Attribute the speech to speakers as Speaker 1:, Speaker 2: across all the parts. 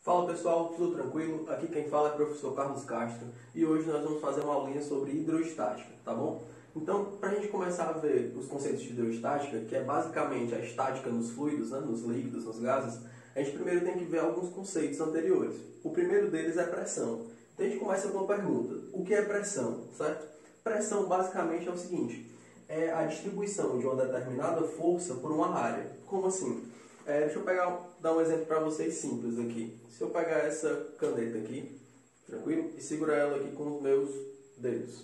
Speaker 1: Fala pessoal, tudo tranquilo? Aqui quem fala é o professor Carlos Castro e hoje nós vamos fazer uma aulinha sobre hidroestática, tá bom? Então, para a gente começar a ver os conceitos de hidroestática, que é basicamente a estática nos fluidos, né, nos líquidos, nos gases, a gente primeiro tem que ver alguns conceitos anteriores. O primeiro deles é pressão. Então a gente começa com uma pergunta: o que é pressão, certo? Pressão basicamente é o seguinte: é a distribuição de uma determinada força por uma área. Como assim? Deixa eu dar um exemplo para vocês simples aqui. Se eu pegar essa caneta aqui, tranquilo? E segurar ela aqui com os meus dedos.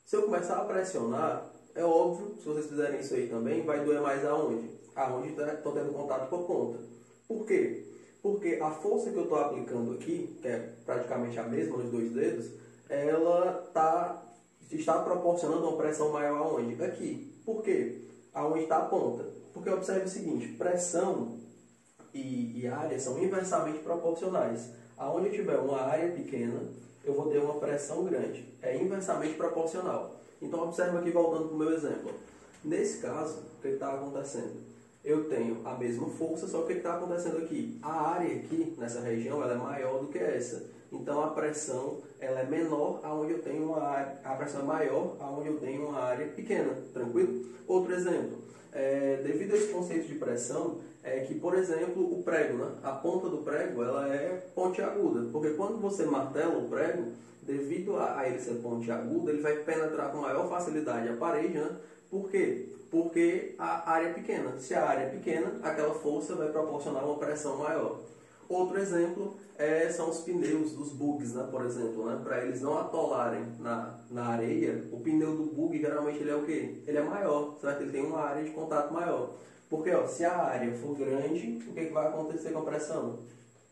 Speaker 1: Se eu começar a pressionar, é óbvio, se vocês fizerem isso aí também, vai doer mais aonde? Aonde estou tendo contato com a ponta. Por quê? Porque a força que eu estou aplicando aqui, que é praticamente a mesma nos dois dedos, ela está proporcionando uma pressão maior aonde? Aqui. Por quê? Aonde está a ponta. Porque observe o seguinte: pressão e área são inversamente proporcionais. Aonde eu tiver uma área pequena, eu vou ter uma pressão grande. É inversamente proporcional. Então observe aqui, voltando para o meu exemplo. Nesse caso, o que está acontecendo? Eu tenho a mesma força, só que o que está acontecendo aqui? A área aqui, nessa região, ela é maior do que essa. Então a pressão ela é menor aonde eu tenho uma área, a pressão é maior aonde eu tenho uma área pequena, tranquilo? Outro exemplo, devido a esse conceito de pressão, é que, por exemplo, o prego, né? A ponta do prego ela é pontiaguda, porque quando você martela o prego, devido a ele ser pontiagudo, ele vai penetrar com maior facilidade a parede, né? Por quê? Porque a área é pequena. Se a área é pequena, aquela força vai proporcionar uma pressão maior. Outro exemplo são os pneus dos bugs, né? Por exemplo, né? Para eles não atolarem na areia, o pneu do bug geralmente ele é o quê? Ele é maior, certo? Ele tem uma área de contato maior. Porque se a área for grande, o que vai acontecer com a pressão?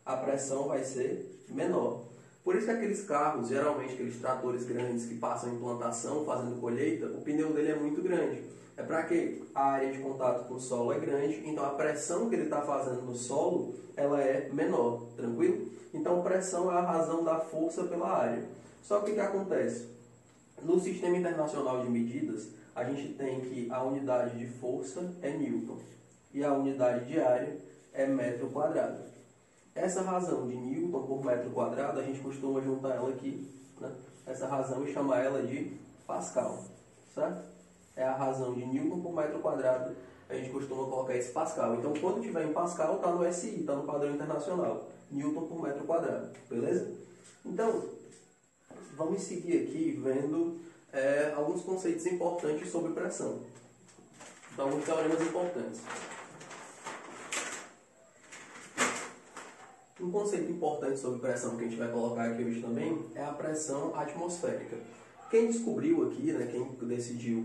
Speaker 1: A pressão vai ser menor. Por isso que aqueles carros, geralmente aqueles tratores grandes que passam em plantação, fazendo colheita, o pneu dele é muito grande. É para que a área de contato com o solo é grande, então a pressão que ele está fazendo no solo, ela é menor, tranquilo? Então pressão é a razão da força pela área. Só que o que acontece? No Sistema Internacional de Medidas, a gente tem que a unidade de força é Newton e a unidade de área é metro quadrado. Essa razão de Newton por metro quadrado, a gente costuma juntar ela aqui, né? Essa razão e chamar ela de Pascal, certo? É a razão de Newton por metro quadrado, a gente costuma colocar esse Pascal. Então, quando tiver em Pascal, está no SI, está no padrão internacional. Newton por metro quadrado, beleza? Então, vamos seguir aqui vendo alguns conceitos importantes sobre pressão. Então, alguns teoremas importantes. Um conceito importante sobre pressão que a gente vai colocar aqui hoje também é a pressão atmosférica. Quem descobriu aqui, né, quem decidiu,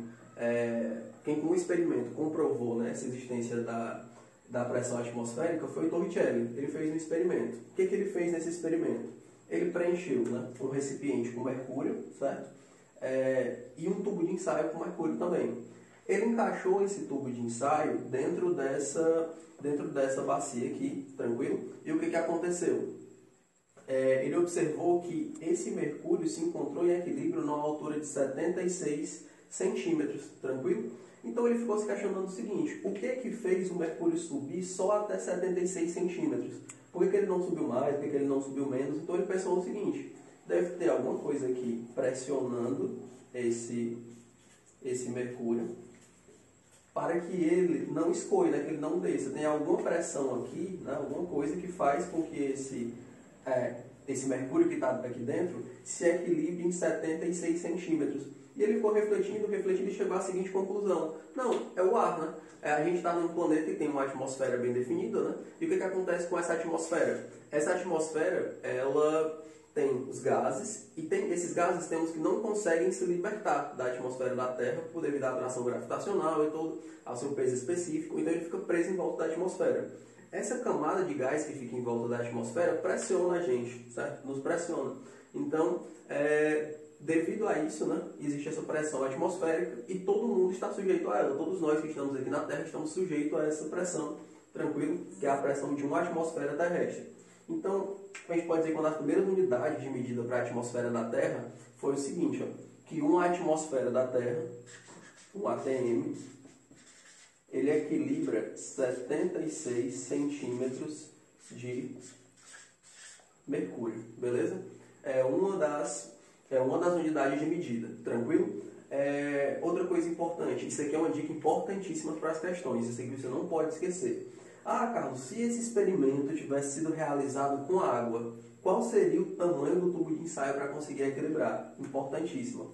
Speaker 1: quem com o experimento comprovou, né, essa existência da pressão atmosférica foi o Torricelli. Ele fez um experimento. O que ele fez nesse experimento? Ele preencheu, né, um recipiente com mercúrio, certo? E um tubo de ensaio com mercúrio também. Ele encaixou esse tubo de ensaio dentro dessa bacia aqui, tranquilo? E o que aconteceu? Ele observou que esse mercúrio se encontrou em equilíbrio numa altura de 76 centímetros, tranquilo? Então ele ficou se questionando o seguinte: o que fez o mercúrio subir só até 76 centímetros? Por que ele não subiu mais? Por que ele não subiu menos? Então ele pensou o seguinte: deve ter alguma coisa aqui pressionando esse mercúrio para que ele não escoe, né, que ele não desça. Tem alguma pressão aqui, né, alguma coisa que faz com que esse mercúrio que está aqui dentro se equilibre em 76 centímetros. E ele ficou refletindo e chegou à seguinte conclusão: não, é o ar, né? A gente está num planeta que tem uma atmosfera bem definida, né? E o que acontece com essa atmosfera? Essa atmosfera, ela tem os gases, e esses gases temos que não conseguem se libertar da atmosfera da Terra por devido à atração gravitacional e todo ao seu peso específico, então ele fica preso em volta da atmosfera. Essa camada de gás que fica em volta da atmosfera pressiona a gente, certo? Nos pressiona. Então, devido a isso, né, existe essa pressão atmosférica e todo mundo está sujeito a ela. Todos nós que estamos aqui na Terra estamos sujeitos a essa pressão, tranquilo? Que é a pressão de uma atmosfera terrestre. Então, a gente pode dizer que uma das primeiras unidades de medida para a atmosfera da Terra foi o seguinte, que uma atmosfera da Terra, um ATM, ele equilibra 76 centímetros de mercúrio, beleza? É uma das unidades de medida, tranquilo? Outra coisa importante, isso aqui é uma dica importantíssima para as questões, isso aqui você não pode esquecer. Ah, Carlos, se esse experimento tivesse sido realizado com água, qual seria o tamanho do tubo de ensaio para conseguir equilibrar? Importantíssima.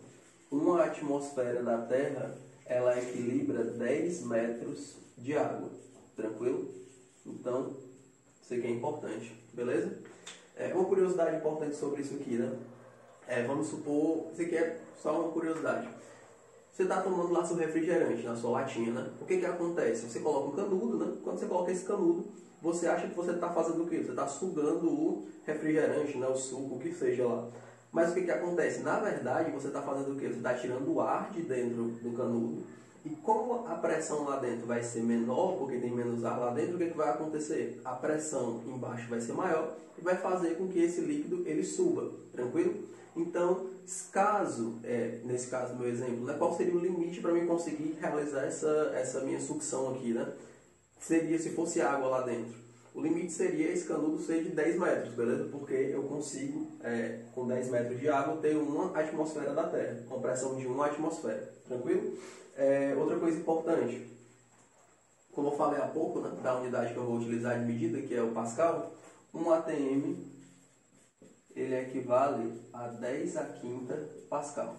Speaker 1: Uma atmosfera da Terra, ela equilibra 10 metros de água, tranquilo? Então, isso aqui é importante, beleza? Uma curiosidade importante sobre isso aqui, né? Vamos supor, isso aqui é só uma curiosidade. Você está tomando lá seu refrigerante na sua latinha, né? O que acontece? Você coloca um canudo, né? Quando você coloca esse canudo, você acha que você está fazendo o quê? Você está sugando o refrigerante, né? O suco, o que seja lá. Mas o que acontece? Na verdade, você está fazendo o quê? Você está tirando o ar de dentro do canudo. E como a pressão lá dentro vai ser menor, porque tem menos ar lá dentro, o que vai acontecer? A pressão embaixo vai ser maior e vai fazer com que esse líquido ele suba, tranquilo? Então, nesse caso do meu exemplo, né, qual seria o limite para mim conseguir realizar essa minha sucção aqui, né? Seria se fosse água lá dentro. O limite seria esse canudo ser de 10 metros, beleza? Porque eu consigo, com 10 metros de água, ter uma atmosfera da Terra, com pressão de uma atmosfera, tranquilo? Outra coisa importante, como eu falei há pouco, né, da unidade que eu vou utilizar de medida, que é o Pascal, um ATM, ele equivale a 10 a quinta Pascal,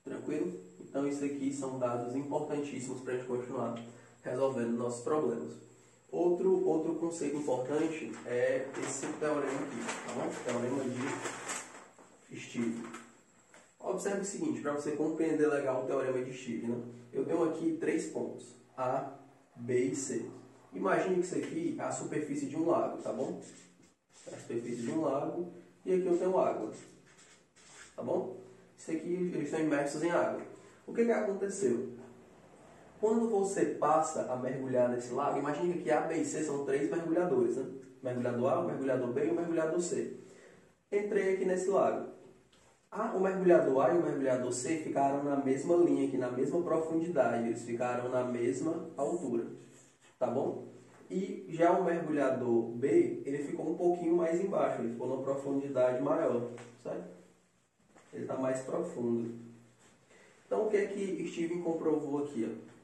Speaker 1: tranquilo? Então isso aqui são dados importantíssimos para a gente continuar resolvendo nossos problemas. Outro conceito importante é esse teorema aqui, tá bom? Teorema de Steve. Observe o seguinte, para você compreender legal o teorema de Steve, né? Eu tenho aqui 3 pontos, A, B e C. Imagine que isso aqui é a superfície de um lago, tá bom? É a superfície de um lago e aqui eu tenho água, tá bom? Isso aqui, eles estão imersos em água. O que aconteceu? Quando você passa a mergulhar nesse lago, imagine que aqui A, B e C são 3 mergulhadores, né? Mergulhador A, o mergulhador B e o mergulhador C. Entrei aqui nesse lago. O mergulhador A e o mergulhador C ficaram na mesma linha aqui, na mesma profundidade, eles ficaram na mesma altura, tá bom? E já o mergulhador B, ele ficou um pouquinho mais embaixo, ele ficou numa profundidade maior, certo? Ele está mais profundo. Então o que é que Steven comprovou aqui, ó?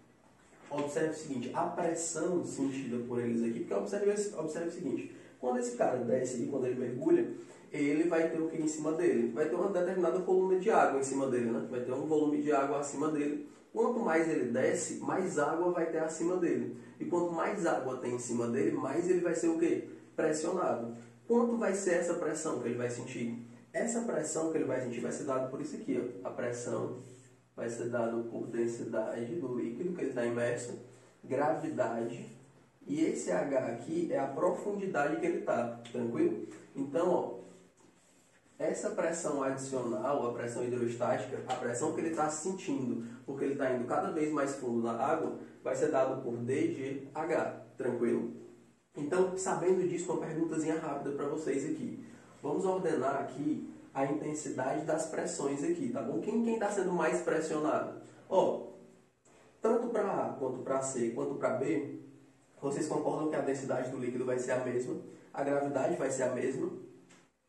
Speaker 1: Observe o seguinte, a pressão sentida por eles aqui, porque observe o seguinte, quando esse cara desce aqui, quando ele mergulha, ele vai ter o que em cima dele? Vai ter uma determinada volume de água em cima dele, né? Vai ter um volume de água acima dele. Quanto mais ele desce, mais água vai ter acima dele. E quanto mais água tem em cima dele, mais ele vai ser o quê? Pressionado. Quanto vai ser essa pressão que ele vai sentir? Essa pressão que ele vai sentir vai ser dada por isso aqui, ó. A pressão vai ser dada por densidade do líquido que ele está imerso, gravidade, e esse H aqui é a profundidade que ele está, tranquilo? Então, ó, essa pressão adicional, a pressão hidrostática, a pressão que ele está sentindo, porque ele está indo cada vez mais fundo na água, vai ser dado por dGH, tranquilo? Então, sabendo disso, uma perguntazinha rápida para vocês aqui. Vamos ordenar aqui a intensidade das pressões aqui, tá bom? Quem está sendo mais pressionado? Ó, tanto para A, quanto para C, quanto para B, vocês concordam que a densidade do líquido vai ser a mesma, a gravidade vai ser a mesma.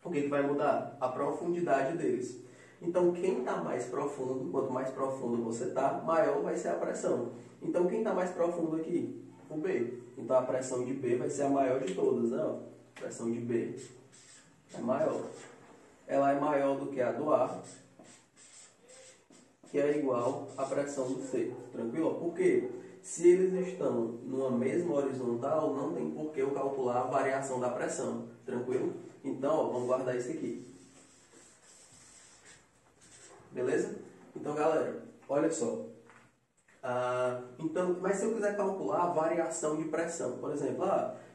Speaker 1: O que vai mudar? A profundidade deles. Então, quem está mais profundo, quanto mais profundo você está, maior vai ser a pressão. Então, quem está mais profundo aqui? O B. Então, a pressão de B vai ser a maior de todas, né? A pressão de B é maior. Ela é maior do que a do A, que é igual à pressão do C. Tranquilo? Por quê? Se eles estão numa mesma horizontal, não tem por que eu calcular a variação da pressão. Tranquilo? Então, ó, vamos guardar isso aqui. Beleza? Então, galera, olha só. Mas se eu quiser calcular a variação de pressão, por exemplo,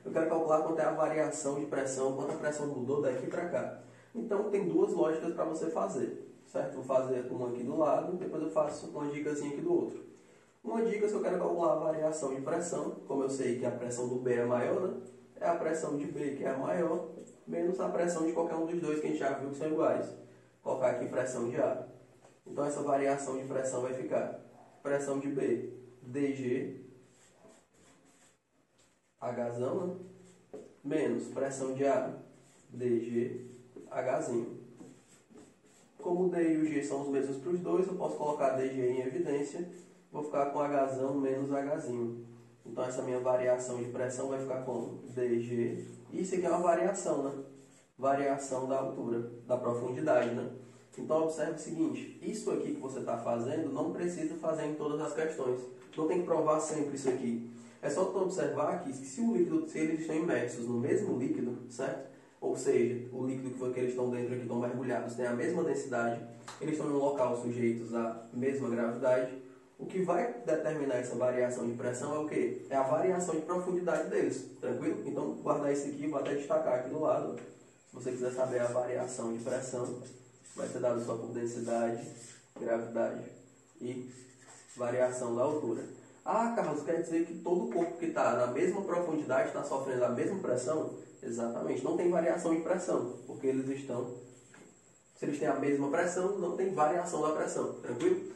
Speaker 1: eu quero calcular quanto é a variação de pressão, quanto a pressão mudou daqui para cá. Então, tem 2 lógicas para você fazer, certo? Vou fazer uma aqui do lado, depois eu faço uma dicasinha aqui do outro. Uma dica, se eu quero calcular a variação de pressão, como eu sei que a pressão do B é maior, né? É a pressão de B que é a maior, menos a pressão de qualquer um dos dois que a gente já viu que são iguais. Vou colocar aqui pressão de A. Então, essa variação de pressão vai ficar pressão de B, dG, Hzão, né? Menos pressão de A, dGHzinho. Como o D e o G são os mesmos para os dois, eu posso colocar dG em evidência, vou ficar com Hzão menos Hzinho. Então essa minha variação de pressão vai ficar como dG, e isso aqui é uma variação, né? Variação da altura, da profundidade, né? Então observe o seguinte, isso aqui que você está fazendo não precisa fazer em todas as questões. Não tem que provar sempre isso aqui. É só tu observar que se o líquido, se eles estão imersos no mesmo líquido, certo? Ou seja, o líquido que eles estão dentro aqui, estão mergulhados, tem a mesma densidade, eles estão em um local sujeitos à mesma gravidade, o que vai determinar essa variação de pressão é o quê? É a variação de profundidade deles, tranquilo? Então, guardar isso aqui, vou até destacar aqui do lado. Se você quiser saber a variação de pressão, vai ser dado só por densidade, gravidade e variação da altura. Ah, Carlos, quer dizer que todo corpo que está na mesma profundidade está sofrendo a mesma pressão? Exatamente, não tem variação de pressão, porque eles estão... Se eles têm a mesma pressão, não tem variação da pressão, tranquilo?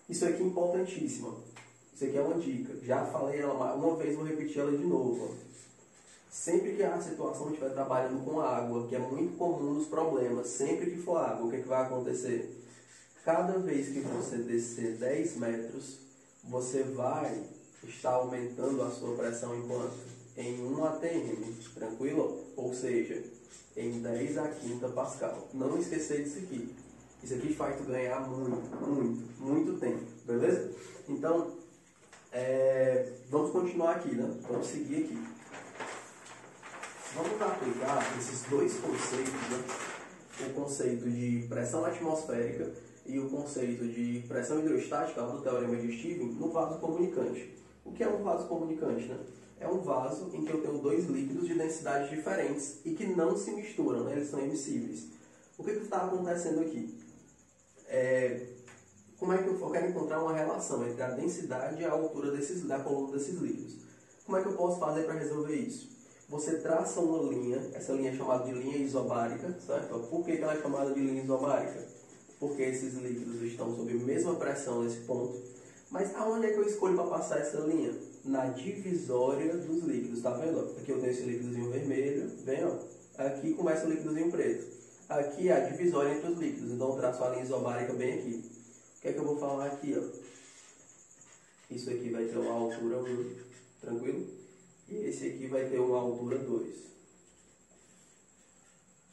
Speaker 1: Isso aqui é importantíssimo. Isso aqui é uma dica. Já falei ela uma vez, vou repetir ela de novo. Sempre que a situação estiver trabalhando com água, que é muito comum nos problemas, sempre que for água, o que vai acontecer? Cada vez que você descer 10 metros, você vai estar aumentando a sua pressão em quanto? Em 1 atm, tranquilo? Ou seja, em 10 a quinta pascal. Não esquecer disso aqui. Isso aqui faz tu ganhar muito tempo, beleza? Então, vamos continuar aqui, né? Vamos seguir aqui. Vamos aplicar esses dois conceitos, né? O conceito de pressão atmosférica e o conceito de pressão hidrostática do teorema de Stevens no vaso comunicante. O que é um vaso comunicante, né? É um vaso em que eu tenho dois líquidos de densidades diferentes e que não se misturam, né? Eles são immiscíveis. O que está acontecendo aqui? Como é que eu quero encontrar uma relação entre a densidade e a altura da coluna desses líquidos? Como é que eu posso fazer para resolver isso? Você traça uma linha, essa linha é chamada de linha isobárica, certo? Por que ela é chamada de linha isobárica? Porque esses líquidos estão sob a mesma pressão nesse ponto. Mas aonde é que eu escolho para passar essa linha? Na divisória dos líquidos, tá vendo? Aqui eu tenho esse líquidozinho vermelho, vem, ó. Aqui começa o líquidozinho preto. Aqui é a divisória entre os líquidos, então eu traço a linha isobárica bem aqui. O que é que eu vou falar aqui, ó? Isso aqui vai ter uma altura 1, tranquilo? E esse aqui vai ter uma altura 2.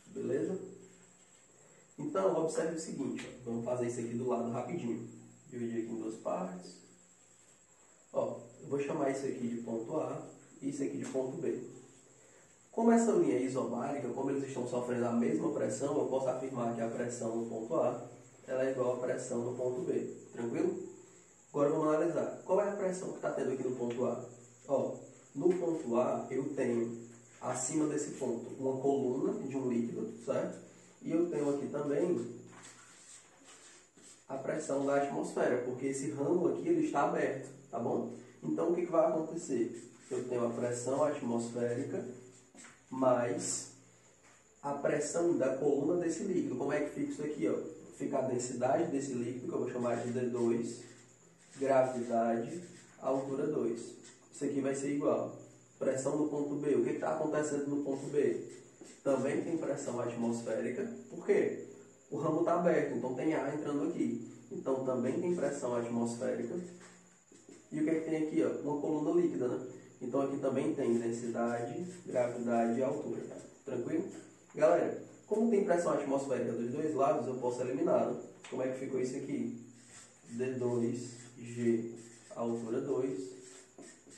Speaker 1: Beleza? Então, observe o seguinte, ó. Vamos fazer isso aqui do lado rapidinho. Dividir aqui em duas partes. Ó, eu vou chamar isso aqui de ponto A e isso aqui de ponto B. Como essa linha é isobárica, como eles estão sofrendo a mesma pressão, eu posso afirmar que a pressão no ponto A ela é igual à pressão no ponto B. Tranquilo? Agora vamos analisar. Qual é a pressão que está tendo aqui no ponto A? Ó, no ponto A eu tenho, acima desse ponto, uma coluna de um líquido, certo? E eu tenho aqui também a pressão da atmosfera, porque esse ramo aqui ele está aberto, tá bom? Então o que vai acontecer? Eu tenho a pressão atmosférica mais a pressão da coluna desse líquido. Como é que fica isso aqui, ó? Fica a densidade desse líquido, que eu vou chamar de D2, gravidade, altura 2. Isso aqui vai ser igual. Pressão do ponto B. O que está acontecendo no ponto B? Também tem pressão atmosférica. Por quê? O ramo está aberto, então tem ar entrando aqui. Então também tem pressão atmosférica. E o que é que tem aqui? Ó? Uma coluna líquida, né? Então aqui também tem densidade, gravidade e altura. Tranquilo? Galera, como tem pressão atmosférica dos dois lados, eu posso eliminar. Né? Como é que ficou isso aqui? D2G, altura 2,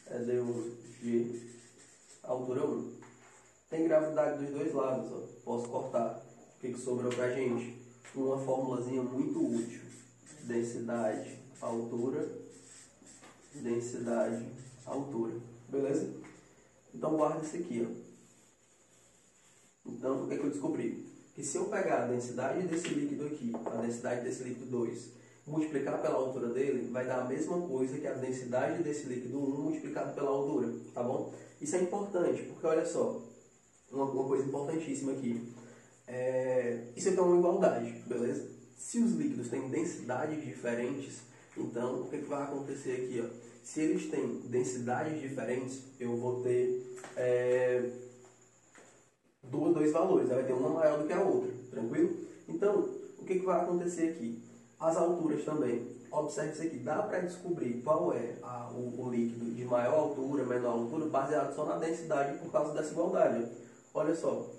Speaker 1: é D1G, altura 1. Tem gravidade dos dois lados, ó. Posso cortar. O que sobrou pra gente? Uma formulazinha muito útil. Densidade, altura, densidade, altura. Beleza? Então guarda isso aqui, ó. Então, o que é que eu descobri? Que se eu pegar a densidade desse líquido aqui, a densidade desse líquido 2, multiplicar pela altura dele, vai dar a mesma coisa que a densidade desse líquido 1 multiplicado pela altura, tá bom? Isso é importante, porque olha só, uma coisa importantíssima aqui. Isso aqui é uma igualdade, beleza? Se os líquidos têm densidades diferentes, então o que vai acontecer aqui, ó? Se eles têm densidades diferentes, eu vou ter dois valores, vai ter uma maior do que a outra, tranquilo? Então, o que vai acontecer aqui? As alturas também. Observe isso aqui, dá para descobrir qual é o líquido de maior altura, menor altura, baseado só na densidade por causa dessa igualdade. Olha só,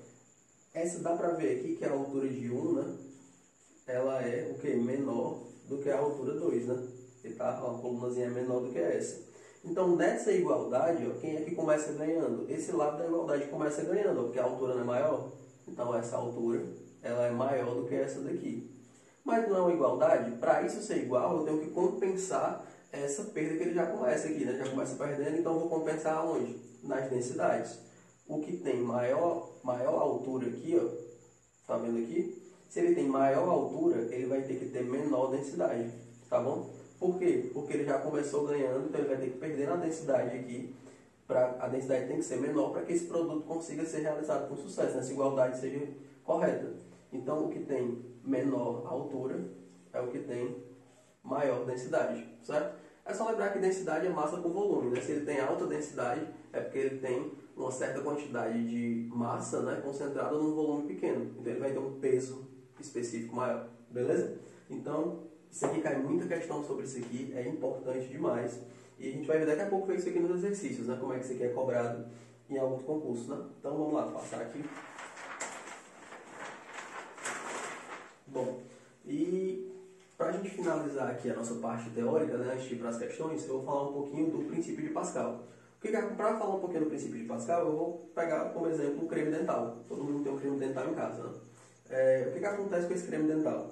Speaker 1: essa dá para ver aqui que a altura de 1, né, ela é o que? Menor do que a altura 2, né? E tá, a colunazinha é menor do que essa. Então, nessa igualdade, ó, quem é que começa ganhando? Esse lado da igualdade começa ganhando, ó, porque a altura não é maior. Então, essa altura ela é maior do que essa daqui. Mas não é uma igualdade? Para isso ser igual, eu tenho que compensar essa perda que ele já começa aqui, né? Já começa perdendo, então eu vou compensar aonde? Nas densidades. O que tem maior altura aqui, ó, tá vendo aqui? Se ele tem maior altura, ele vai ter que ter menor densidade, tá bom? Por quê? Porque ele já começou ganhando, então ele vai ter que perder na densidade aqui. A densidade tem que ser menor para que esse produto consiga ser realizado com sucesso, né? Essa igualdade seja correta. Então, o que tem menor altura é o que tem maior densidade, certo? É só lembrar que densidade é massa por volume, né? Se ele tem alta densidade, é porque ele tem uma certa quantidade de massa, né, concentrada num volume pequeno. Então, ele vai ter um peso específico maior, beleza? Então, isso aqui cai muita questão sobre isso aqui, é importante demais. E a gente vai ver daqui a pouco ver isso aqui nos exercícios, né? Como é que isso aqui é cobrado em alguns concursos, né? Então, vamos lá, passar aqui. Bom, e para a gente finalizar aqui a nossa parte teórica, né, antes de ir para as questões, eu vou falar um pouquinho do princípio de Pascal. Para falar um pouquinho do princípio de Pascal, eu vou pegar como exemplo um creme dental. Todo mundo tem um creme dental em casa, né? O que acontece com esse creme dental?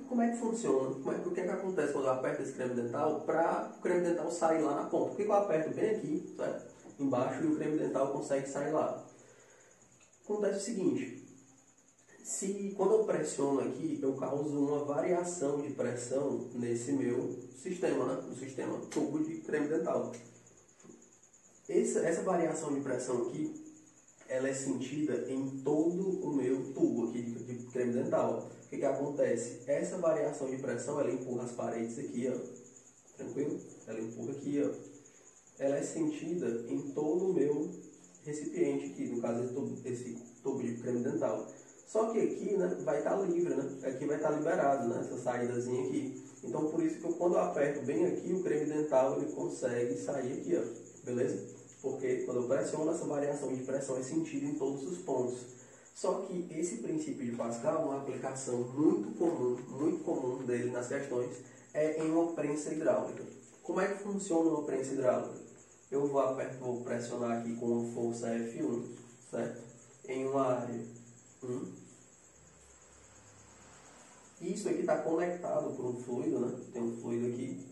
Speaker 1: Como é que funciona? O que acontece quando eu aperto esse creme dental para o creme dental sair lá na ponta? Por que eu aperto bem aqui, certo? Embaixo, e o creme dental consegue sair lá? Acontece o seguinte. Quando eu pressiono aqui, eu causo uma variação de pressão nesse meu sistema, né? No sistema tubo de creme dental. Essa variação de pressão aqui, ela é sentida em todo o meu tubo aqui de creme dental. O que acontece? Essa variação de pressão, ela empurra as paredes aqui, ó. Tranquilo? Ela empurra aqui, ó. Ela é sentida em todo o meu recipiente aqui, no caso esse tubo de creme dental. Só que aqui, né, vai estar livre, né? Aqui vai estar liberado, né? Essa saídazinha aqui. Então, por isso que quando eu aperto bem aqui, o creme dental ele consegue sair aqui, ó. Beleza? Porque quando eu pressiono, essa variação de pressão é sentida em todos os pontos. Só que esse princípio de Pascal, uma aplicação muito comum dele nas questões, é em uma prensa hidráulica. Como é que funciona uma prensa hidráulica? Eu vou pressionar aqui com uma força F1, certo? Em uma área 1. Isso aqui está conectado por um fluido, né? Tem um fluido aqui.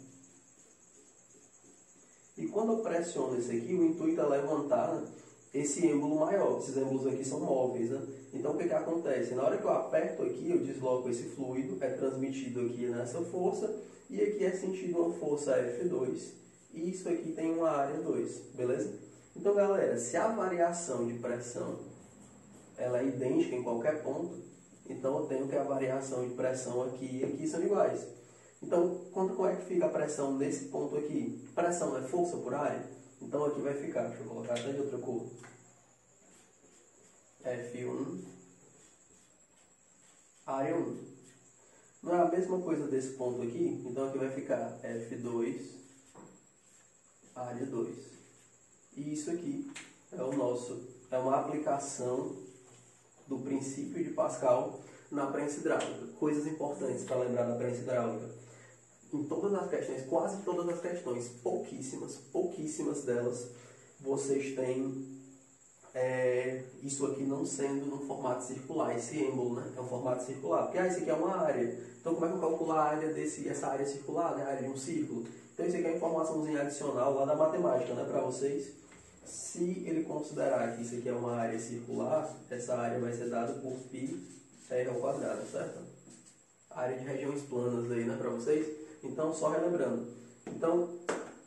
Speaker 1: E quando eu pressiono esse aqui, o intuito é levantar, né, esse êmbolo maior. Esses êmbolos aqui são móveis, né? Então, o que acontece? Na hora que eu aperto aqui, eu desloco esse fluido, é transmitido aqui nessa força, e aqui é sentido uma força F2, e isso aqui tem uma área 2, beleza? Então, galera, se a variação de pressão ela é idêntica em qualquer ponto, então eu tenho que a variação de pressão aqui e aqui são iguais. Então, como é que fica a pressão nesse ponto aqui? Pressão é força por área? Então aqui vai ficar, deixa eu colocar até de outra cor. F1, área 1. Não é a mesma coisa desse ponto aqui? Então aqui vai ficar F2, área 2. E isso aqui é uma aplicação do princípio de Pascal na prensa hidráulica. Coisas importantes para lembrar da prensa hidráulica. Em todas as questões, quase todas as questões, pouquíssimas delas, vocês têm isso aqui não sendo no formato circular, esse êmbolo, né? É um formato circular, porque isso aqui é uma área. Então, como é que eu calculo a área essa área circular, né? A área de um círculo? Então, isso aqui é uma informaçãozinha adicional lá da matemática, né? Para vocês. Se ele considerar que isso aqui é uma área circular, essa área vai ser dada por πr ao quadrado, certo? Área de regiões planas aí, né? Para vocês. Então, só relembrando. Então,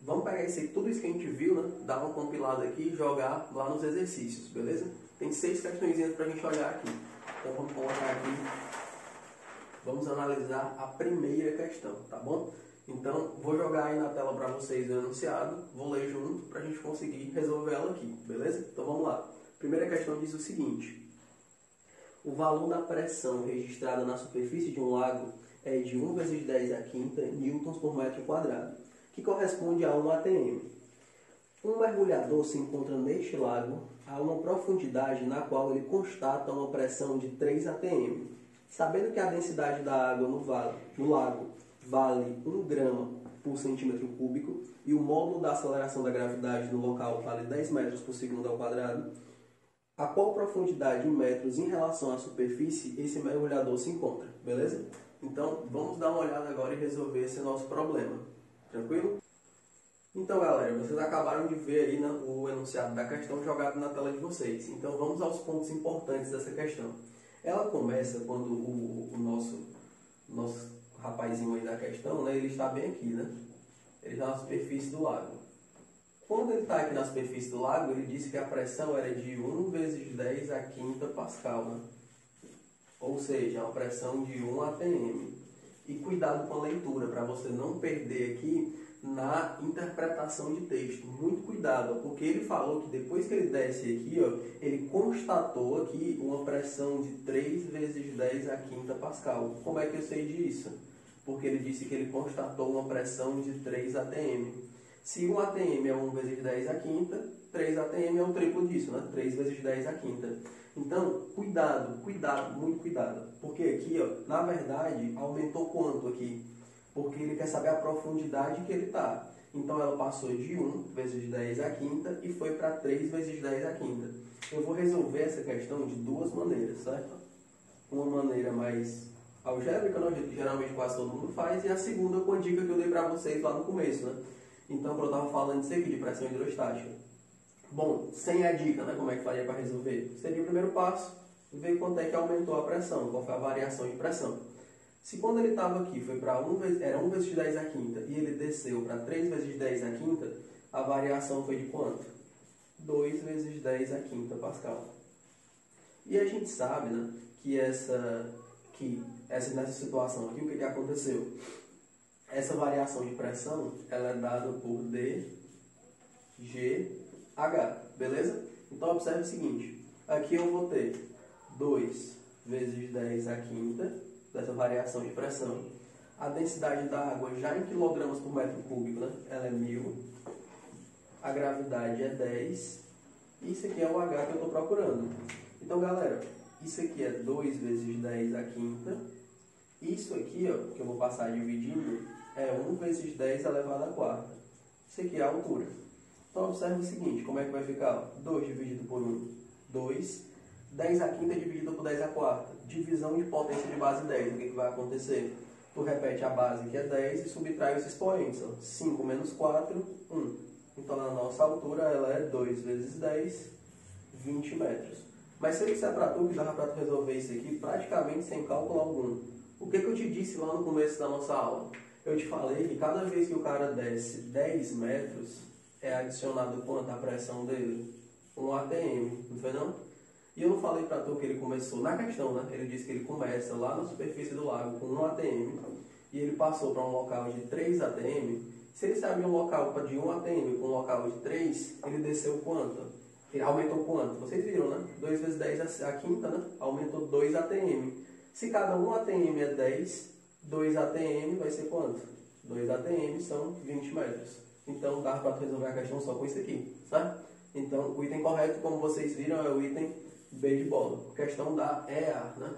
Speaker 1: vamos pegar tudo isso que a gente viu, né? Dar uma compilada aqui e jogar lá nos exercícios, beleza? Tem 6 questõezinhas para a gente olhar aqui. Então, vamos colocar aqui. Vamos analisar a primeira questão, tá bom? Então, vou jogar aí na tela para vocês o enunciado. Vou ler junto para a gente conseguir resolver ela aqui, beleza? Então, vamos lá. Primeira questão diz o seguinte: o valor da pressão registrada na superfície de um lago é de 1 vezes 10 a quinta newtons por metro quadrado, que corresponde a 1 atm. Um mergulhador se encontra neste lago a uma profundidade na qual ele constata uma pressão de 3 atm. Sabendo que a densidade da água no lago vale 1 grama por centímetro cúbico e o módulo da aceleração da gravidade no local vale 10 metros por segundo ao quadrado, a qual profundidade em metros em relação à superfície esse mergulhador se encontra, beleza? Então, vamos dar uma olhada agora e resolver esse nosso problema, tranquilo? Então, galera, vocês acabaram de ver aí o enunciado da questão jogado na tela de vocês. Então, vamos aos pontos importantes dessa questão. Ela começa quando o nosso rapazinho aí da questão, né, ele está bem aqui, né? Ele está na superfície do lago. Quando ele está aqui na superfície do lago, ele disse que a pressão era de 1 vezes 10 a quinta pascal, né? Ou seja, uma pressão de 1 atm. E cuidado com a leitura, para você não perder aqui na interpretação de texto. Muito cuidado, porque ele falou que depois que ele desce aqui, ó, ele constatou aqui uma pressão de 3 vezes 10 a quinta pascal. Como é que eu sei disso? Porque ele disse que ele constatou uma pressão de 3 atm. Se 1 atm é 1 vezes 10 a quinta, 3 atm é o triplo disso, né? 3 vezes 10 a quinta. Então, cuidado, muito cuidado. Porque aqui, ó, na verdade, aumentou quanto aqui? Porque ele quer saber a profundidade que ele está. Então, ela passou de 1 vezes 10 a quinta e foi para 3 vezes 10 a quinta. Eu vou resolver essa questão de duas maneiras, certo? Uma maneira mais algébrica, né, que geralmente quase todo mundo faz, e a segunda com a dica que eu dei para vocês lá no começo, né? Então, quando eu estava falando disso aqui, de pressão hidrostática. Bom, sem a dica, né, como é que faria para resolver? Seria o primeiro passo, ver quanto é que aumentou a pressão, qual foi a variação de pressão. Se quando ele estava aqui foi para 1 vezes 10 a quinta e ele desceu para 3 vezes 10 a quinta, a variação foi de quanto? 2 vezes 10 a quinta pascal. E a gente sabe, né, que nessa situação aqui, o que aconteceu? Essa variação de pressão, ela é dada por dGH, beleza? Então, observe o seguinte, aqui eu vou ter 2 vezes 10 a quinta, dessa variação de pressão. A densidade da água, já em quilogramas por metro cúbico, né? Ela é 1000. A gravidade é 10. E isso aqui é o H que eu estou procurando. Então, galera, isso aqui é 2 vezes 10 a quinta. Isso aqui, ó, que eu vou passar dividindo, é 1 vezes 10 elevado à quarta. Isso aqui é a altura. Então, observe o seguinte, como é que vai ficar? 2 dividido por 1, 2. 10 a quinta dividido por 10 a quarta. Divisão de potência de base 10. O que vai acontecer? Tu repete a base, que é 10, e subtrai os expoentes. 5 menos 4, 1. Então, a nossa altura ela é 2 vezes 10, 20 metros. Mas se eu disser para tu que dava para tu resolver isso aqui praticamente sem cálculo algum, o que eu te disse lá no começo da nossa aula? Eu te falei que cada vez que o cara desce 10 metros, é adicionado quanto a pressão dele? 1 atm, não foi não? E eu não falei para tu que ele começou na questão, né? Ele disse que ele começa lá na superfície do lago com 1 atm e ele passou para um local de 3 atm. Se ele saiu de um local de 1 atm para um local de 3, ele desceu quanto? Ele aumentou quanto? Vocês viram, né? 2 vezes 10 a quinta, né? Aumentou 2 atm. Se cada 1 atm é 10, 2 atm vai ser quanto? 2 atm são 20 metros. Então dá para resolver a questão só com isso aqui, certo? Então o item correto, como vocês viram, é o item B de bola. Questão da EA, né?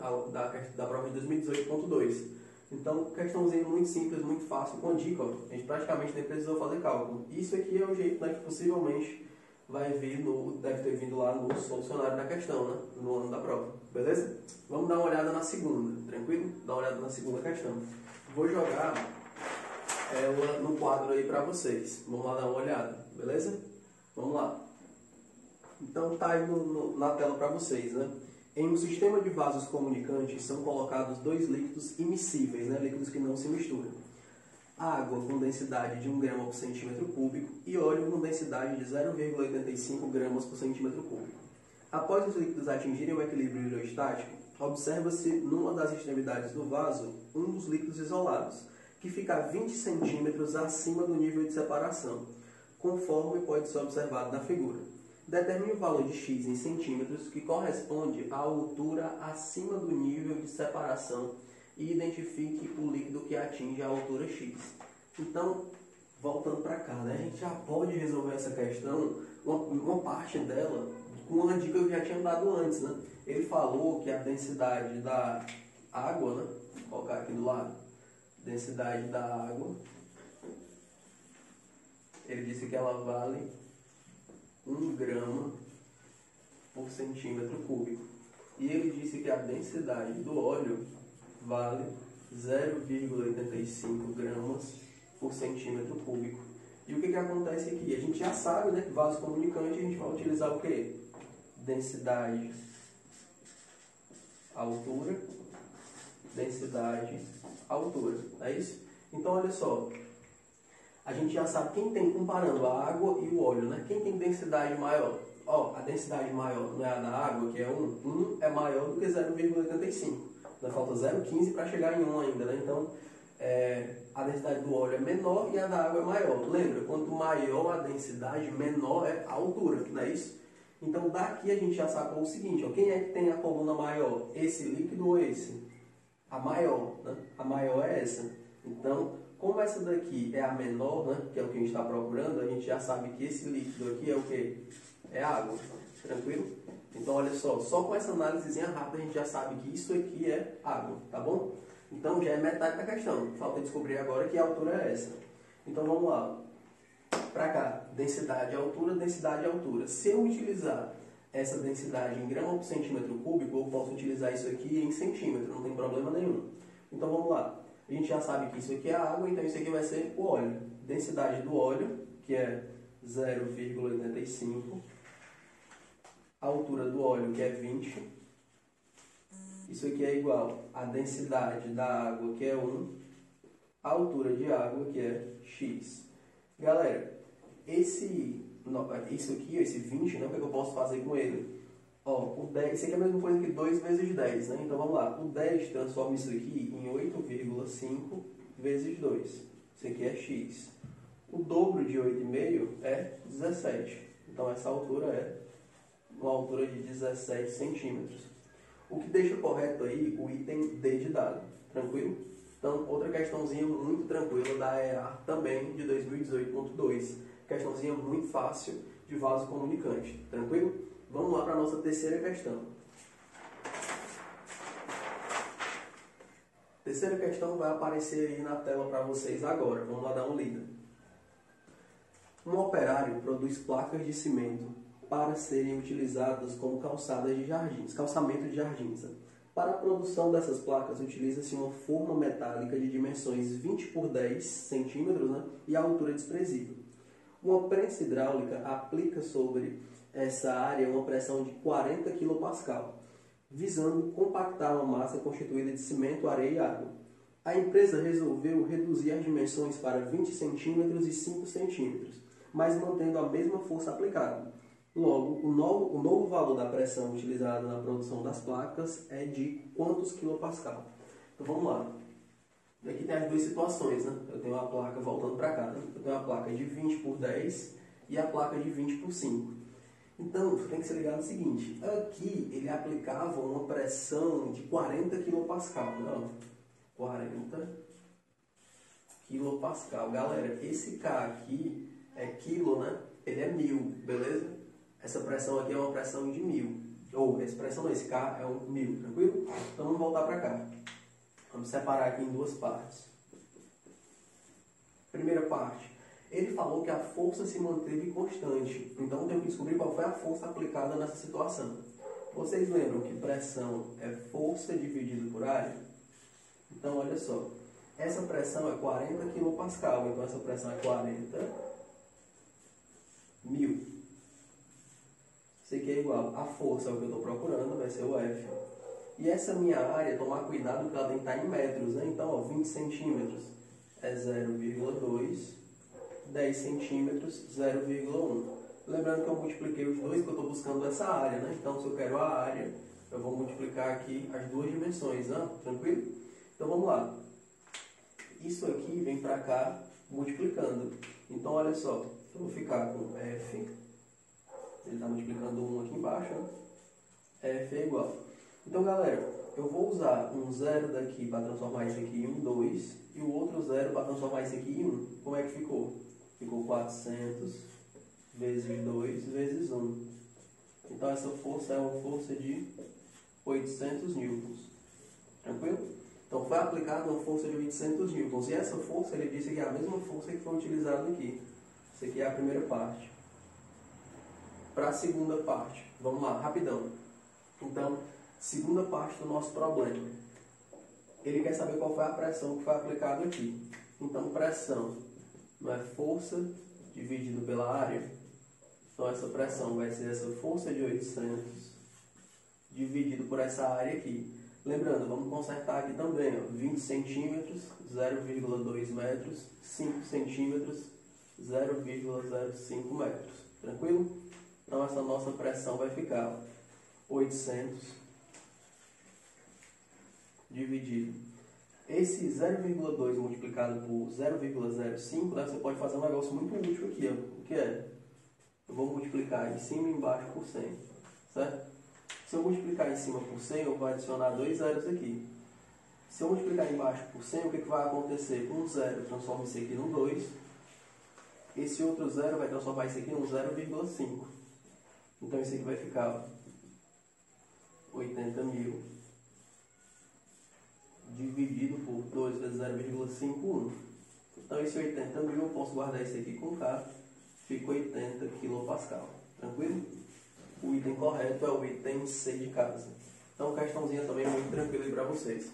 Speaker 1: da prova de 2018.2. Então, questãozinha muito simples, muito fácil, com dica, ó. A gente praticamente nem precisou fazer cálculo. Isso aqui é o jeito, né, que possivelmente vai vir deve ter vindo lá no solucionário da questão, né? No ano da prova, beleza? Vamos dar uma olhada na segunda, tranquilo? Dar uma olhada na segunda questão. Vou jogar ela no quadro aí para vocês. Vamos lá dar uma olhada, beleza? Vamos lá. Então tá aí na tela para vocês, né? Em um sistema de vasos comunicantes são colocados 2 líquidos immiscíveis, né? Líquidos que não se misturam. Água com densidade de 1 grama por centímetro cúbico e óleo com densidade de 0,85 gramas por centímetro cúbico. Após os líquidos atingirem o equilíbrio hidrostático, observa-se numa das extremidades do vaso um dos líquidos isolados, que fica a 20 centímetros acima do nível de separação, conforme pode ser observado na figura. Determine o valor de x em centímetros que corresponde à altura acima do nível de separação e identifique o líquido que atinge a altura x. Então, voltando para cá, né? A gente já pode resolver essa questão, uma parte dela, com uma dica que eu já tinha dado antes, né? Ele falou que a densidade da água, né? Vou colocar aqui do lado, densidade da água, ele disse que ela vale 1 grama por centímetro cúbico. E ele disse que a densidade do óleo vale 0,85 gramas por centímetro cúbico. E o que acontece aqui? A gente já sabe, né? Vaso comunicante, a gente vai utilizar o quê? Densidade, altura, densidade, altura. É isso? Então, olha só. A gente já sabe quem tem, comparando a água e o óleo, né? Quem tem densidade maior? Ó, a densidade maior não é a da água, que é 1. 1 é maior do que 0,85. Ainda falta 0,15 para chegar em 1 ainda, né? Então, a densidade do óleo é menor e a da água é maior. Lembra? Quanto maior a densidade, menor é a altura, não é isso? Então, daqui a gente já sacou o seguinte, ó, quem é que tem a coluna maior? Esse líquido ou esse? A maior, né? A maior é essa. Então, como essa daqui é a menor, né, que é o que a gente está procurando, a gente já sabe que esse líquido aqui é o quê? É água. Tranquilo? Então, olha só com essa análisezinha rápida a gente já sabe que isso aqui é água, tá bom? Então, já é metade da questão. Falta descobrir agora que altura é essa. Então, vamos lá. Para cá, densidade, altura, densidade, altura. Se eu utilizar essa densidade em grama por centímetro cúbico, eu posso utilizar isso aqui em centímetro, não tem problema nenhum. Então, vamos lá. A gente já sabe que isso aqui é água, então isso aqui vai ser o óleo. Densidade do óleo, que é 0,85. A altura do óleo, que é 20. Isso aqui é igual à densidade da água, que é 1. A altura de água, que é x. Galera, isso aqui, esse 20, né, o que eu posso fazer com ele? Ó, o 10, isso aqui é a mesma coisa que 2 vezes 10, né? Então vamos lá, o 10 transforma isso aqui em 8,5 vezes 2. Isso aqui é x. O dobro de 8,5 é 17. Então essa altura é uma altura de 17 centímetros. O que deixa correto aí o item D de dado. Tranquilo? Então, outra questãozinha muito tranquila da EA também de 2018.2. Questãozinha muito fácil de vaso comunicante. Tranquilo? Vamos lá para a nossa terceira questão. Terceira questão vai aparecer aí na tela para vocês agora. Vamos lá dar uma lida. Um operário produz placas de cimento para serem utilizadas como calçadas de jardins, calçamento de jardins. Para a produção dessas placas, utiliza-se uma forma metálica de dimensões 20 por 10 centímetros, né, e a altura desprezível. Uma prensa hidráulica aplica sobre essa área uma pressão de 40 kPa, visando compactar uma massa constituída de cimento, areia e água. A empresa resolveu reduzir as dimensões para 20 cm e 5 cm, mas mantendo a mesma força aplicada. Logo, o novo valor da pressão utilizada na produção das placas é de quantos kPa? Então vamos lá. Aqui tem as duas situações, né? Eu tenho uma placa, voltando para cá, né? Eu tenho uma placa de 20 por 10 e a placa de 20 por 5. Então, você tem que se ligar no seguinte. Aqui, ele aplicava uma pressão de 40 kPa. Não, 40 kPa. Galera, esse K aqui é quilo, né? Ele é 1000, beleza? Essa pressão aqui é uma pressão de 1000. Ou, essa pressão não, esse K é um 1000, tranquilo? Então, vamos voltar para cá. Vamos separar aqui em duas partes. Primeira parte. Ele falou que a força se manteve constante. Então, eu tenho que descobrir qual foi a força aplicada nessa situação. Vocês lembram que pressão é força dividido por área? Então, olha só. Essa pressão é 40 kPa. Então, essa pressão é 40 mil. Isso aqui é igual. A força é o que eu estou procurando, vai ser o F. E essa minha área, tomar cuidado porque ela tem que estar em metros, né? Então, ó, 20 centímetros é 0,2. 10 centímetros, 0,1. Lembrando que eu multipliquei os dois, que eu estou buscando essa área, né? Então, se eu quero a área, eu vou multiplicar aqui as duas dimensões, né? Tranquilo? Então, vamos lá. Isso aqui vem para cá multiplicando. Então, olha só. Eu vou ficar com F Ele está multiplicando 1 aqui embaixo, né? F é igual. Então, galera, eu vou usar um 0 daqui para transformar isso aqui em 2 e o outro 0 para transformar isso aqui em 1. Como é que ficou? Ficou 400 vezes 2 vezes 1. Então, essa força é uma força de 800 newtons. Tranquilo? Então, foi aplicada uma força de 800 newtons. E essa força, ele disse que é a mesma força que foi utilizada aqui. Isso aqui é a primeira parte. Para a segunda parte, vamos lá, rapidão. Então, segunda parte do nosso problema. Ele quer saber qual foi a pressão que foi aplicada aqui. Então, pressão não é força dividido pela área. Então, essa pressão vai ser essa força de 800 dividido por essa área aqui. Lembrando, vamos consertar aqui também, ó, 20 centímetros, 0,2 metros, 5 centímetros, 0,05 metros. Tranquilo? Então, essa nossa pressão vai ficar 800 dividido. Esse 0,2 multiplicado por 0,05, né, você pode fazer um negócio muito útil aqui. Ó. O que é? Eu vou multiplicar em cima e embaixo por 100. Certo? Se eu multiplicar em cima por 100, eu vou adicionar 2 zeros aqui. Se eu multiplicar embaixo por 100, o que vai acontecer? Um 0 transforma isso aqui num 2. Esse outro 0 vai transformar isso aqui num 0,5. Então, isso aqui vai ficar 80.000 dividido por 2 vezes 0,51. Então, esse 80.000 eu posso guardar isso aqui com K. Fica 80 kPa. Tranquilo? O item correto é o item C de casa. Então, questãozinha também muito tranquila aí para vocês.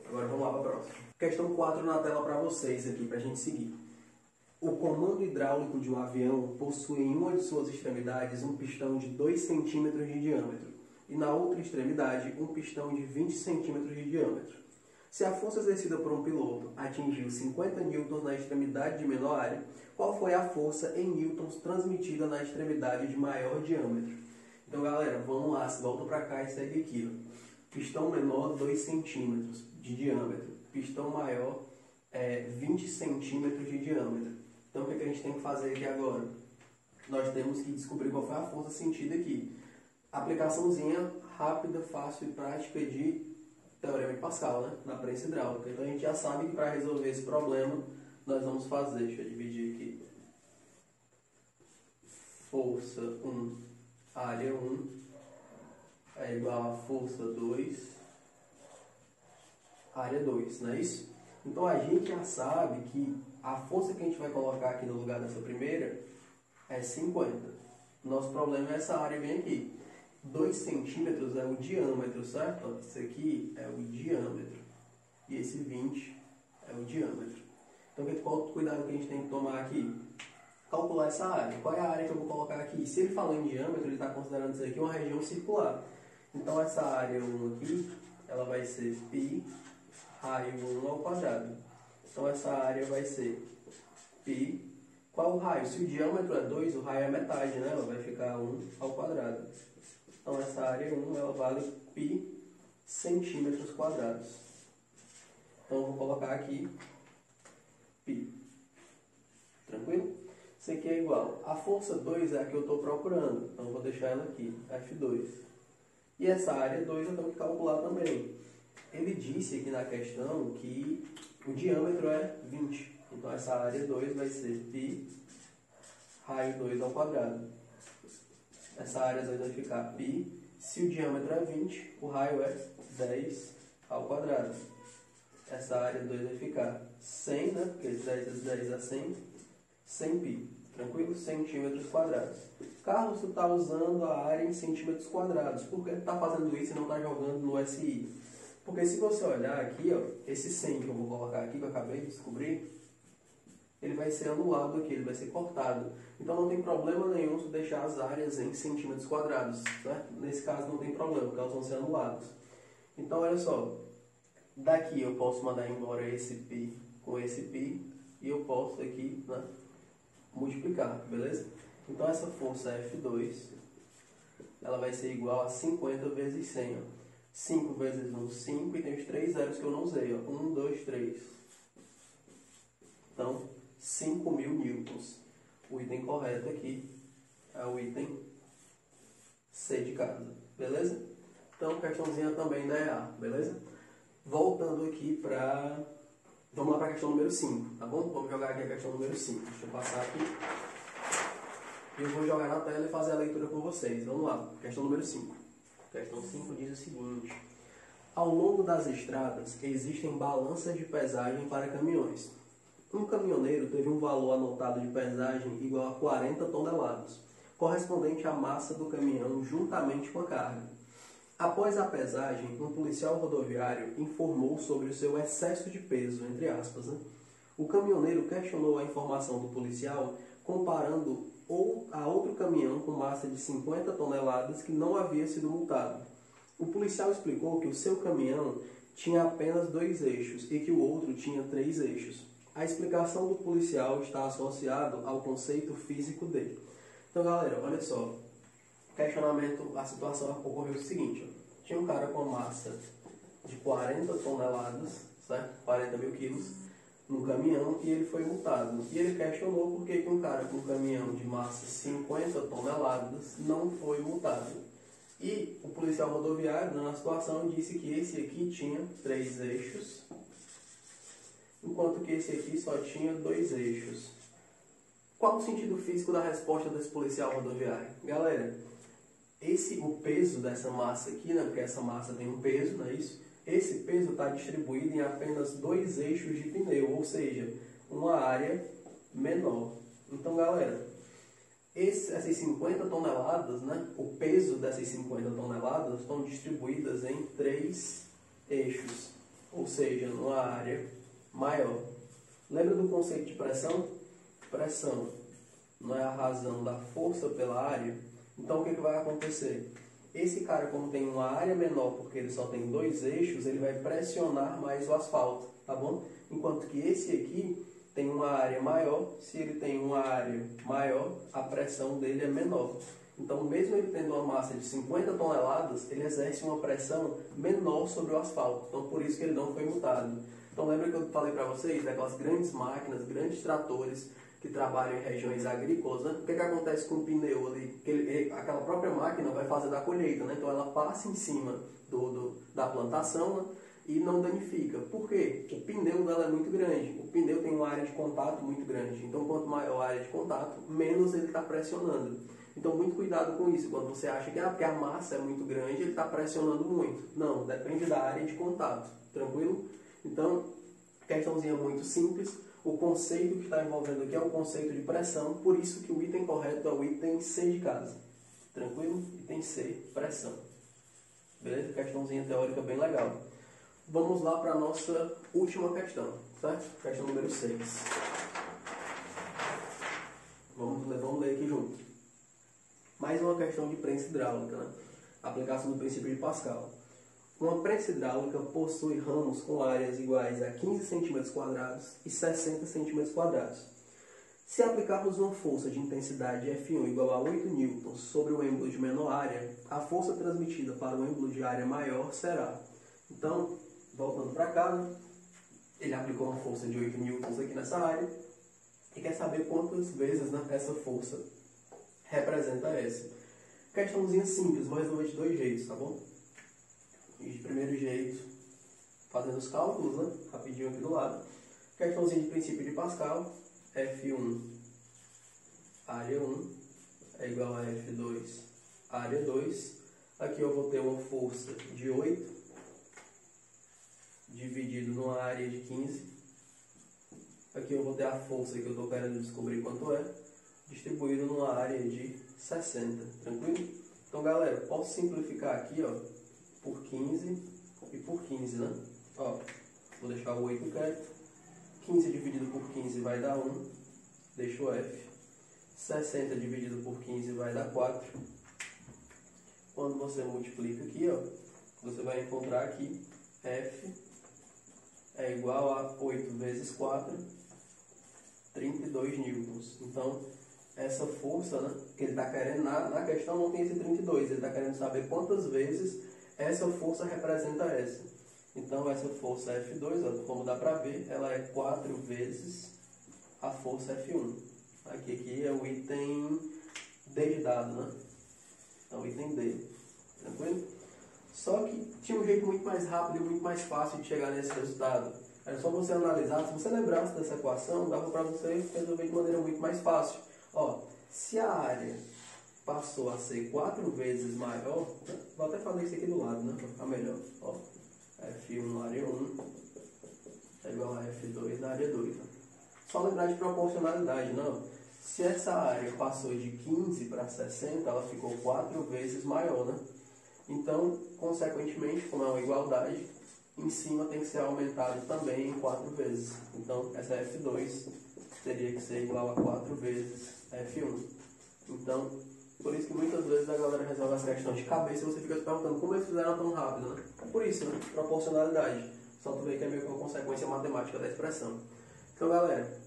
Speaker 1: Agora vamos lá para a próxima. Questão 4 na tela para vocês aqui, para a gente seguir. O comando hidráulico de um avião possui em uma de suas extremidades um pistão de 2 centímetros de diâmetro e na outra extremidade um pistão de 20 centímetros de diâmetro. Se a força exercida por um piloto atingiu 50 newtons na extremidade de menor área, qual foi a força em newtons transmitida na extremidade de maior diâmetro? Então, galera, vamos lá, se volta para cá e segue aqui. Ó. Pistão menor, 2 centímetros de diâmetro. Pistão maior, 20 centímetros de diâmetro. Então, o que a gente tem que fazer aqui agora? Nós temos que descobrir qual foi a força sentida aqui. Aplicaçãozinha rápida, fácil e prática de Teorema de Pascal, né? Na prensa hidráulica. Então, a gente já sabe que para resolver esse problema, nós vamos fazer, deixa eu dividir aqui, força 1, área 1, é igual a força 2, área 2, não é isso? Então, a gente já sabe que a força que a gente vai colocar aqui no lugar dessa primeira é 50. Nosso problema é essa área bem aqui. 2 centímetros é o diâmetro, certo? Isso aqui é o diâmetro. E esse 20 é o diâmetro. Então, qual o cuidado que a gente tem que tomar aqui? Calcular essa área. Qual é a área que eu vou colocar aqui? Se ele falou em diâmetro, ele está considerando isso aqui uma região circular. Então, essa área 1 aqui, ela vai ser π raio 1 ao quadrado. Então, essa área vai ser π. Qual o raio? Se o diâmetro é 2, o raio é metade, né? Ela vai ficar 1 ao quadrado. Então, essa área 1, ela vale π centímetros quadrados. Então, eu vou colocar aqui π. Tranquilo? Isso aqui é igual. A força 2 é a que eu estou procurando. Então, eu vou deixar ela aqui, F2. E essa área 2 eu tenho que calcular também. Ele disse aqui na questão que o diâmetro é 20. Então, essa área 2 vai ser π raio 2 ao quadrado. Essa área 2 vai ficar π. Se o diâmetro é 20, o raio é 10 ao quadrado. Essa área 2 vai ficar 100, né? Porque 10 vezes 10 é 100. 100 π. Tranquilo? Centímetros quadrados. Carlos, tu está usando a área em centímetros quadrados. Por que tu está fazendo isso e não está jogando no SI? Porque se você olhar aqui, ó, esse 100 que eu vou colocar aqui, que eu acabei de descobrir, ele vai ser anulado aqui, ele vai ser cortado. Então não tem problema nenhum se deixar as áreas em centímetros quadrados, certo? Nesse caso não tem problema, porque elas vão ser anuladas. Então olha só, daqui eu posso mandar embora esse π com esse π e eu posso aqui, né, multiplicar, beleza? Então essa força F2, ela vai ser igual a 50 vezes 100, ó. 5 vezes 1, 5, e tem os 3 zeros que eu não usei, ó. 1, 2, 3. Então, 5.000 newtons. O item correto aqui é o item C de casa, beleza? Então, questãozinha também da EA, beleza? Voltando aqui para... Vamos lá para a questão número 5, tá bom? Vamos jogar aqui a questão número 5. Deixa eu passar aqui. E eu vou jogar na tela e fazer a leitura com vocês. Vamos lá, questão número 5. Questão 5 diz o seguinte: ao longo das estradas existem balanças de pesagem para caminhões. Um caminhoneiro teve um valor anotado de pesagem igual a 40 toneladas, correspondente à massa do caminhão juntamente com a carga. Após a pesagem, um policial rodoviário informou sobre o seu excesso de peso, entre aspas, né? O caminhoneiro questionou a informação do policial comparando a outro caminhão com massa de 50 toneladas que não havia sido multado. O policial explicou que o seu caminhão tinha apenas 2 eixos e que o outro tinha 3 eixos. A explicação do policial está associada ao conceito físico dele. Então, galera, olha só. Questionamento, a situação ocorreu o seguinte: ó. Tinha um cara com massa de 40 toneladas, certo? 40 mil quilos, no caminhão, e ele foi multado. E ele questionou por que um cara com um caminhão de massa 50 toneladas não foi multado. E o policial rodoviário, na situação, disse que esse aqui tinha 3 eixos, enquanto que esse aqui só tinha 2 eixos. Qual o sentido físico da resposta desse policial rodoviário? Galera, o peso dessa massa aqui, né, porque essa massa tem um peso, não é isso? Esse peso está distribuído em apenas 2 eixos de pneu, ou seja, uma área menor. Então, galera, essas 50 toneladas, né, o peso dessas 50 toneladas estão distribuídas em 3 eixos, ou seja, numa área maior. Lembra do conceito de pressão? Pressão não é a razão da força pela área? Então, o que vai acontecer? Esse cara, como tem uma área menor, porque ele só tem 2 eixos, ele vai pressionar mais o asfalto, tá bom? Enquanto que esse aqui tem uma área maior, se ele tem uma área maior, a pressão dele é menor. Então, mesmo ele tendo uma massa de 50 toneladas, ele exerce uma pressão menor sobre o asfalto. Então, por isso que ele não foi multado. Então, lembra que eu falei para vocês daquelas grandes máquinas, grandes tratores que trabalham em regiões agrícolas, né? O que acontece com o pneu ali? Aquela própria máquina vai fazer da colheita, né? Então ela passa em cima da plantação, né? E não danifica. Por quê? O pneu dela é muito grande. O pneu tem uma área de contato muito grande. Então, quanto maior a área de contato, menos ele está pressionando. Então, muito cuidado com isso. Quando você acha que porque a massa é muito grande, ele está pressionando muito. Não, depende da área de contato. Tranquilo? Então, questãozinha muito simples. O conceito que está envolvendo aqui é o conceito de pressão, por isso que o item correto é o item C de casa. Tranquilo? Item C, pressão. Beleza? Questãozinha teórica bem legal. Vamos lá para a nossa última questão, certo? Questão número 6. Vamos ler aqui junto. Mais uma questão de prensa hidráulica, né? Aplicação do princípio de Pascal. Uma prensa hidráulica possui ramos com áreas iguais a 15 cm² e 60 cm². Se aplicarmos uma força de intensidade F1 igual a 8 N sobre o êmbolo de menor área, a força transmitida para o êmbolo de área maior será. Então, voltando para cá, né? Ele aplicou uma força de 8 N aqui nessa área e quer saber quantas vezes, né, essa força representa essa. Questãozinha simples, vou resolver de 2 jeitos, tá bom? De primeiro jeito, fazendo os cálculos, né? Rapidinho aqui do lado. Questãozinha de princípio de Pascal. F1 área 1 é igual a F2 área 2. Aqui eu vou ter uma força de 8 dividido numa área de 15. Aqui eu vou ter a força que eu estou querendo descobrir quanto é, distribuído numa área de 60. Tranquilo? Então, galera, posso simplificar aqui, ó, por 15 e por 15, né? Ó, vou deixar o 8 quieto. 15 dividido por 15 vai dar 1. Deixo o F. 60 dividido por 15 vai dar 4. Quando você multiplica aqui, ó, você vai encontrar aqui F é igual a 8 vezes 4, 32 newtons. Então, essa força, né, que ele está querendo, na questão não tem esse 32, ele está querendo saber quantas vezes essa força representa essa. Então, essa força F2, ó, como dá para ver, ela é 4 vezes a força F1. Aqui é o item D de dado, né? Então, item D. Tranquilo? Só que tinha um jeito muito mais rápido e muito mais fácil de chegar nesse resultado. Era só você analisar, se você lembrasse dessa equação, dava para você resolver de maneira muito mais fácil. Ó, se a área passou a ser 4 vezes maior, vou até fazer isso aqui do lado, né, para ficar melhor. Ó, F1 na área 1 é igual a F2 na área 2. Só lembrar de proporcionalidade, não. Se essa área passou de 15 para 60, ela ficou 4 vezes maior, né? Então, consequentemente, como é uma igualdade, em cima tem que ser aumentado também em 4 vezes. Então, essa F2 teria que ser igual a 4 vezes F1. Então, por isso que muitas vezes a galera resolve as questões de cabeça e você fica se perguntando como eles fizeram tão rápido, né? É por isso, né? Proporcionalidade. Só tu vê que é meio que uma consequência matemática da expressão. Então, galera,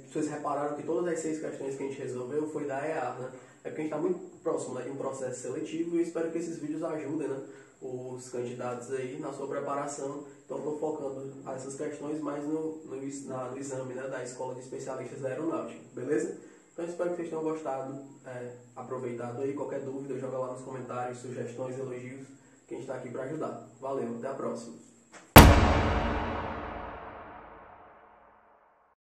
Speaker 1: vocês repararam que todas as 6 questões que a gente resolveu foi da EA, né? É porque a gente está muito próximo, né, de um processo seletivo e espero que esses vídeos ajudem, né, os candidatos aí na sua preparação. Então, estou focando essas questões mais no exame, né, da Escola de Especialistas da Aeronáutica, beleza? Então, espero que vocês tenham gostado, aproveitado aí. Qualquer dúvida, joga lá nos comentários, sugestões, elogios, que a gente está aqui para ajudar. Valeu, até a próxima!